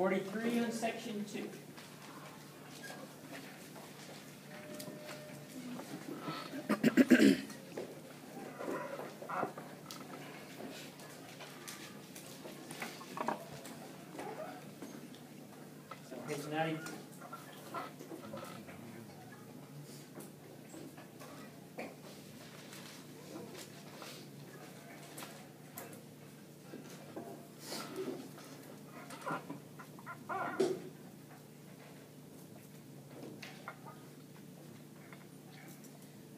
43 on section 2. So page 93.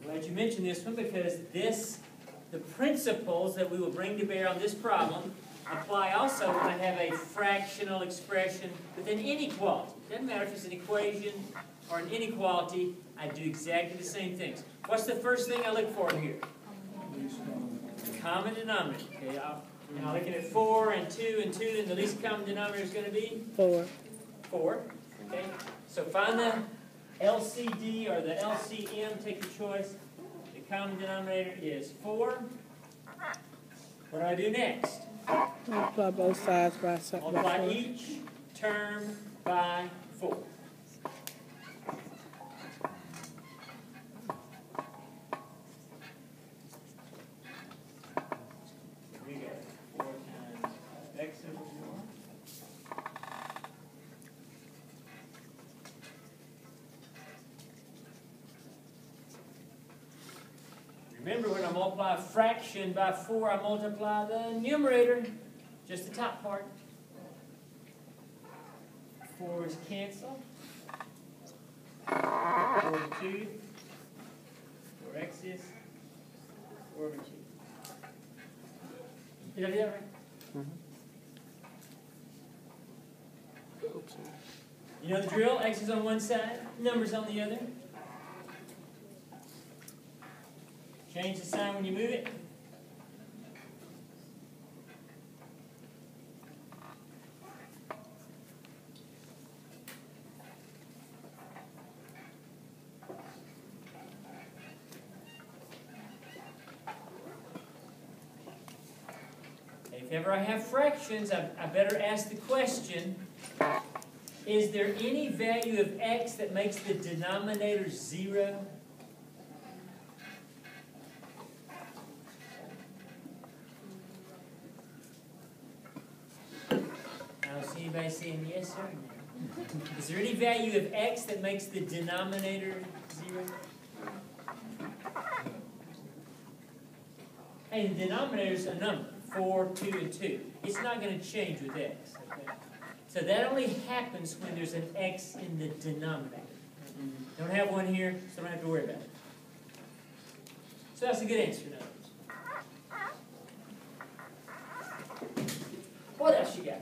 Glad you mentioned this one because the principles that we will bring to bear on this problem apply also when I have a fractional expression with an inequality. It doesn't matter if it's an equation or an inequality, I do exactly the same things. What's the first thing I look for here? Common denominator. Okay, now looking at 4 and 2 and 2, and the least common denominator is going to be? 4. 4. Okay, so find the LCD or the LCM, take your choice. The common denominator is 4. What do I do next? Multiply both sides by 4. Multiply each term by 4. We got 4 times x over 4. Remember, when I multiply a fraction by 4, I multiply the numerator, just the top part. 4 is cancel. 4 over 2. 4x is 4 over 2. Did I do that right? Oops. You know the drill? X is on one side, numbers on the other. Change the sign when you move it. If ever I have fractions, I better ask the question, is there any value of x that makes the denominator 0? Anybody saying yes or no? Is there any value of x that makes the denominator 0? Hey, the denominator is a number, 4, 2, and 2. It's not going to change with x. Okay? So that only happens when there's an x in the denominator. Don't have one here, so don't have to worry about it. So that's a good answer, in other words. What else you got?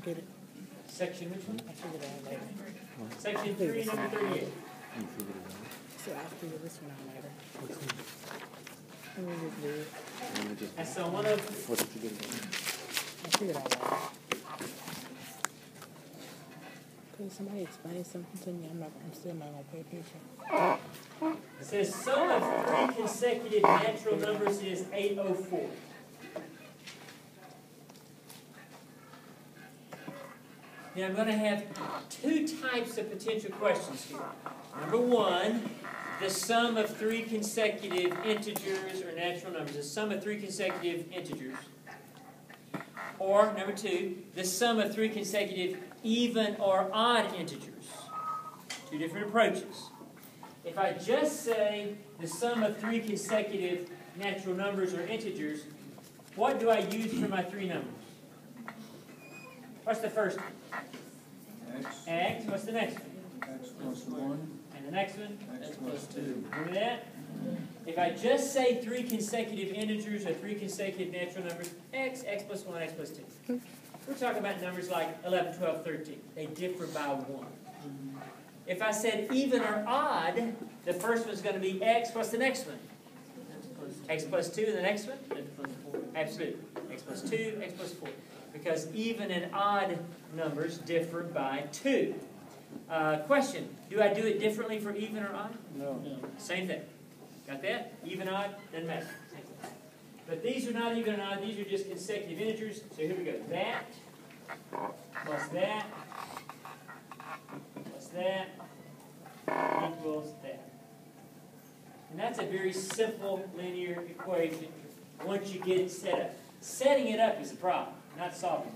Get it. Section which one? I figured it out later. Section 3, number 38. So I'll figure this one out later. Let me just do it. I saw one of... I figured it out later. Because somebody explained something to me, I'm still not going to pay attention. It says sum of 3 consecutive natural numbers is 804. Now I'm going to have 2 types of potential questions here. Number 1, the sum of 3 consecutive integers or natural numbers. The sum of 3 consecutive integers. Or, number 2, the sum of 3 consecutive even or odd integers. 2 different approaches. If I just say the sum of 3 consecutive natural numbers or integers, what do I use for my 3 numbers? What's the first one? X. What's the next one? X plus 1. And the next one? X plus 2. Remember that? If I just say 3 consecutive integers or 3 consecutive natural numbers, x plus 1, x plus 2. We're talking about numbers like 11, 12, 13. They differ by 1. If I said even or odd, the first one's going to be x. What's the next one? X plus 2, and the next one? X plus 4. Absolutely. x plus 2, x plus 4. Because even and odd numbers differ by 2. Question, do I do it differently for even or odd? No. Same thing. Got that? Even, odd, doesn't matter. Same thing. But these are not even or odd, these are just consecutive integers. So here we go. That plus that plus that equals that. And that's a very simple linear equation once you get it set up. Setting it up is the problem, not solving it.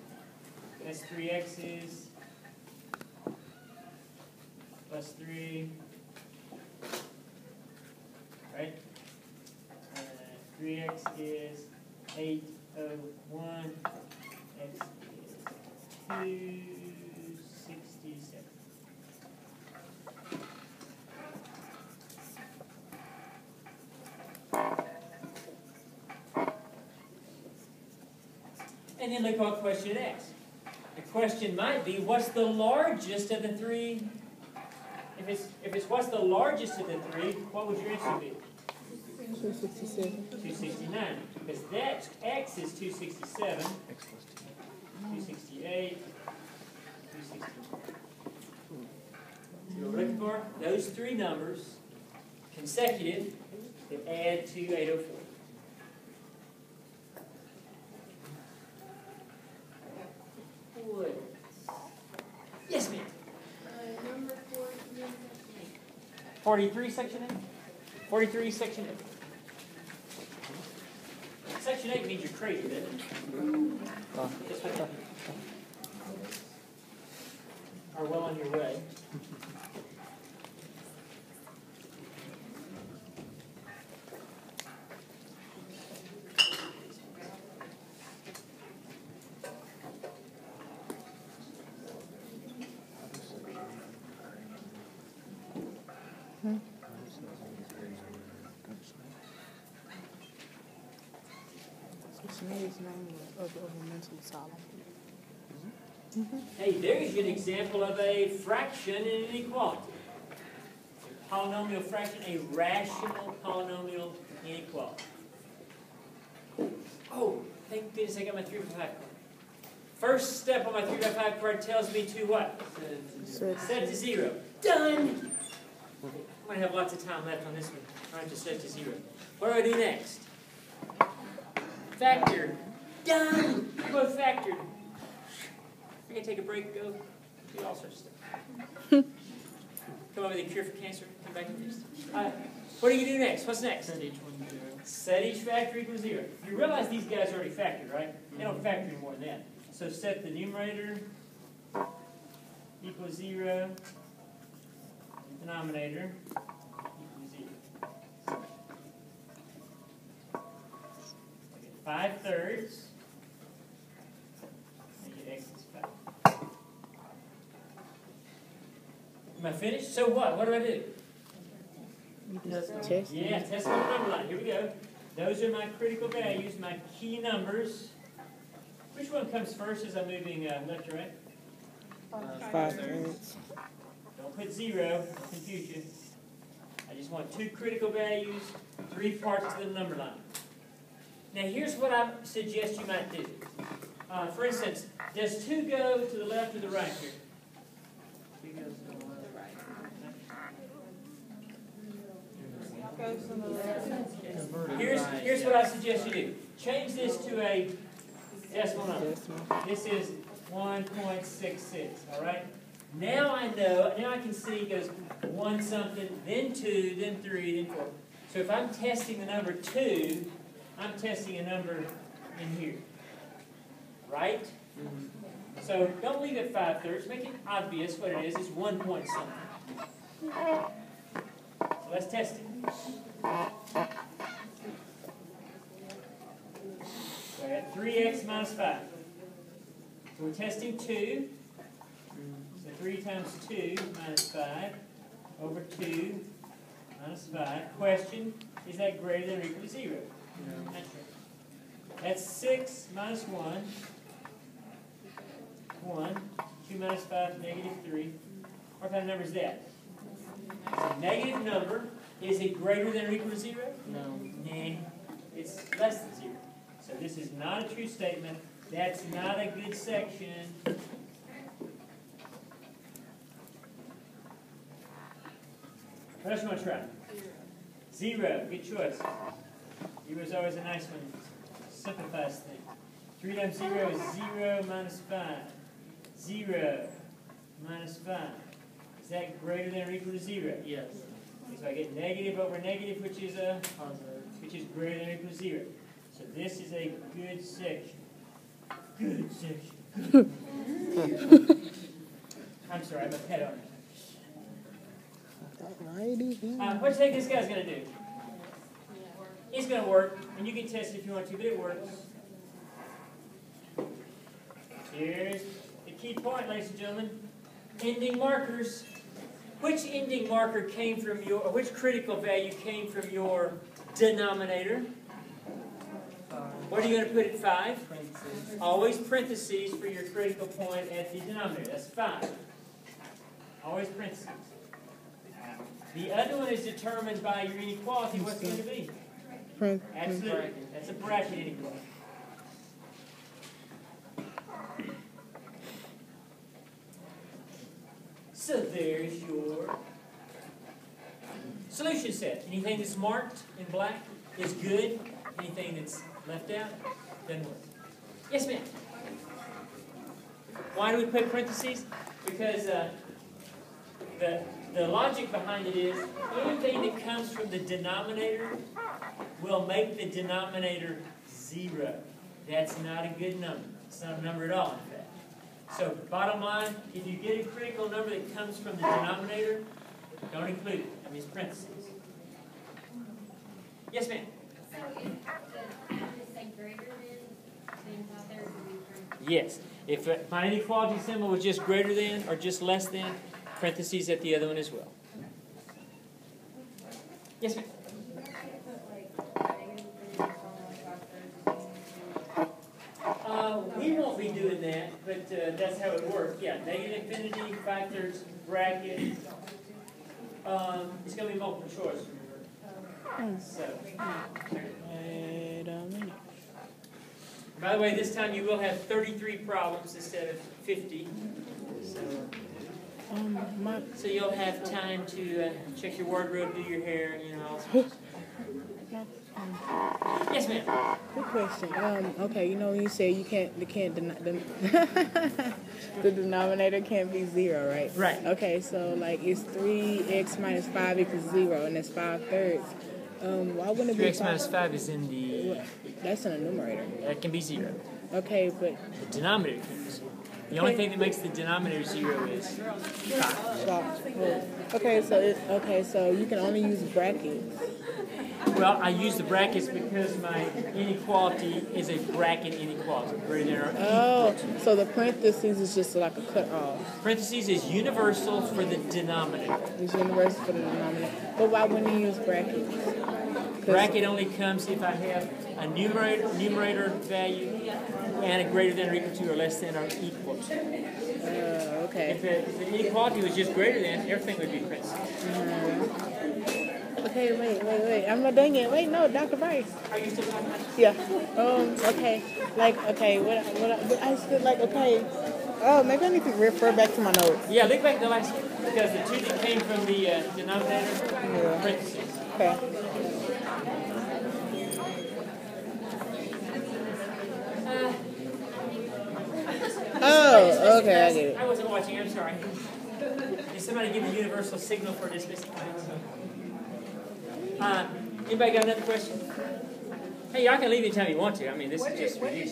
That's 3x's plus 3, right? 3x is 801, x is 267. And then look what question it asks. The question might be, what's the largest of the three? If it's what's the largest of the three, what would your answer be? 267. 269. Because that x is 267. 268. 269. So we're looking for those three numbers, consecutive, that add to 804. Yes, ma'am. Number 43, section 8? 43, section 8. Section 8 means you're crazy, doesn't it? That's what it means. Are well on your way. His name was of a mental asylum. Hey, there's an example of a fraction in an inequality. Polynomial fraction, a rational polynomial inequality. Oh, thank goodness I got my 3 by 5 card. First step on my 3 by 5 card tells me to what? Set to 0. Done! I'm going to have lots of time left on this one. I have to set to 0. What do I do next? Factor. Done! We're both factored. I can take a break, go do all sorts of stuff. Come up with a cure for cancer, come back and fix it. What do you do next? What's next? Set each one 0. Set each factor equals 0. You realize these guys are already factored, right? They don't factor any more than that. So set the numerator equals 0. Denominator equals 0. 5/3. And get x is 5. Am I finished? So what? What do I do? Test. Yeah, test on the number line. Here we go. Those are my critical values, my key numbers. Which one comes first as I'm moving left to right? 5/3. Don't put 0, I'll confuse you. I just want 2 critical values, 3 parts to the number line. Now here's what I suggest you might do. For instance, does 2 go to the left or the right here? 2 goes to the left. Goes to the left. Here's what I suggest you do. Change this to a decimal number. This is 1.66, all right? Now I know, now I can see it goes 1 something, then 2, then 3, then 4. So if I'm testing the number 2, I'm testing a number in here, right? So don't leave it 5/3. Make it obvious what it is. It's 1 point something. So let's test it. So I got 3x minus 5. So we're testing 2. So 3 times 2 minus 5 over 2 minus 5. Question, is that greater than or equal to 0? No. That's right. That's 6 minus 1. 1. 2 minus 5, negative 3. What kind of number is that? It's a negative number. Is it greater than or equal to 0? No. Nah. It's less than 0. So this is not a true statement. That's not a good section. What else you want to try? 0. Good choice. 0 is always a nice one. Simplifies things. 3 times 0 is 0 minus 5. 0 minus 5. Is that greater than or equal to 0? Yes. Okay, so I get negative over negative, which is greater than or equal to 0. So this is a good section. Good section. I'm sorry, I'm a pet owner. What do you think this guy's going to do? It's going to work, and you can test it if you want to, but it works. Here's the key point, ladies and gentlemen. Ending markers. Which ending marker came from your, or which critical value came from your denominator? What are you going to put at 5? Always parentheses for your critical point at the denominator. That's 5. Always parentheses. The other one is determined by your inequality. What's it going to be? Absolutely. That's a bracket inequality. So there's your solution set. Anything that's marked in black is good. Anything that's left out doesn't work. Yes, ma'am. Why do we put parentheses? Because the logic behind it is anything that comes from the denominator will make the denominator 0. That's not a good number. It's not a number at all, in fact. So bottom line, if you get a critical number that comes from the denominator, don't include it. That means parentheses. Yes, ma'am? So if the say greater than out there would be parentheses? Yes. If my inequality symbol was just greater than or just less than, parentheses at the other one as well. Yes, ma'am? We won't be doing that, but that's how it works. Yeah, negative infinity, 5/3 bracket. It's going to be multiple choice, remember? So, Wait a minute. by the way, this time you will have 33 problems instead of 50. So you'll have time to check your wardrobe, do your hair, you know, all sorts. Yes, ma'am. Good question. Okay, you know when you say you can't, the denominator can't be 0, right? Right. Okay, so like it's 3x minus 5 equals 0, and that's 5/3. Why wouldn't it be 3x minus 5 is in the... That's in the numerator. That can be 0. Okay, but The denominator can be 0. The only thing that makes the denominator 0 is 5. okay, so you can only use brackets. Well, I use the brackets because my inequality is a bracket inequality. Oh, so the parentheses is just like a cut off. Parentheses is universal for the denominator. It's universal for the denominator. But why wouldn't you use brackets? Bracket only comes if I have a numerator value and a greater than or equal to or less than or equal to. Okay. If the inequality was just greater than, everything would be parentheses. Okay, wait. I'm not done yet. Wait, no, Dr. Brice. Are you still talking about it? Yeah. Okay. Oh, maybe I need to refer back to my notes. Yeah, look back at the last one. Because the 2 that came from the denominator, parentheses. Okay. Oh, okay, I get it. I wasn't watching, I'm sorry. Did somebody give a universal signal for dismissing class? Anybody got another question? Hey, y'all can leave anytime you want to. I mean, this is just review.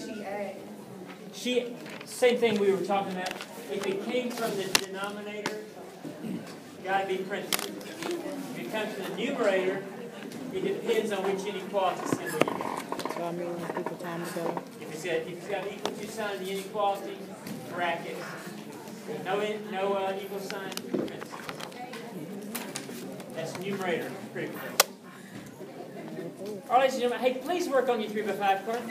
She, same thing we were talking about. If it came from the denominator, got to be parentheses. If it comes from the numerator, it depends on which inequality symbol you got. So I mean, equal time to go. If it's got equal to sign, the inequality, brackets. No equal sign, parentheses. That's numerator, critical. All right, ladies and gentlemen, hey, please work on your 3x5 card.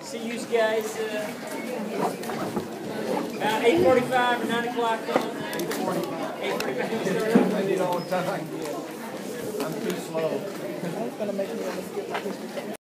See you guys about 8:45 or 9 o'clock. 8:45. 8:45. I need all the time I can get. I'm too slow. it's gonna make me want to skip my history class.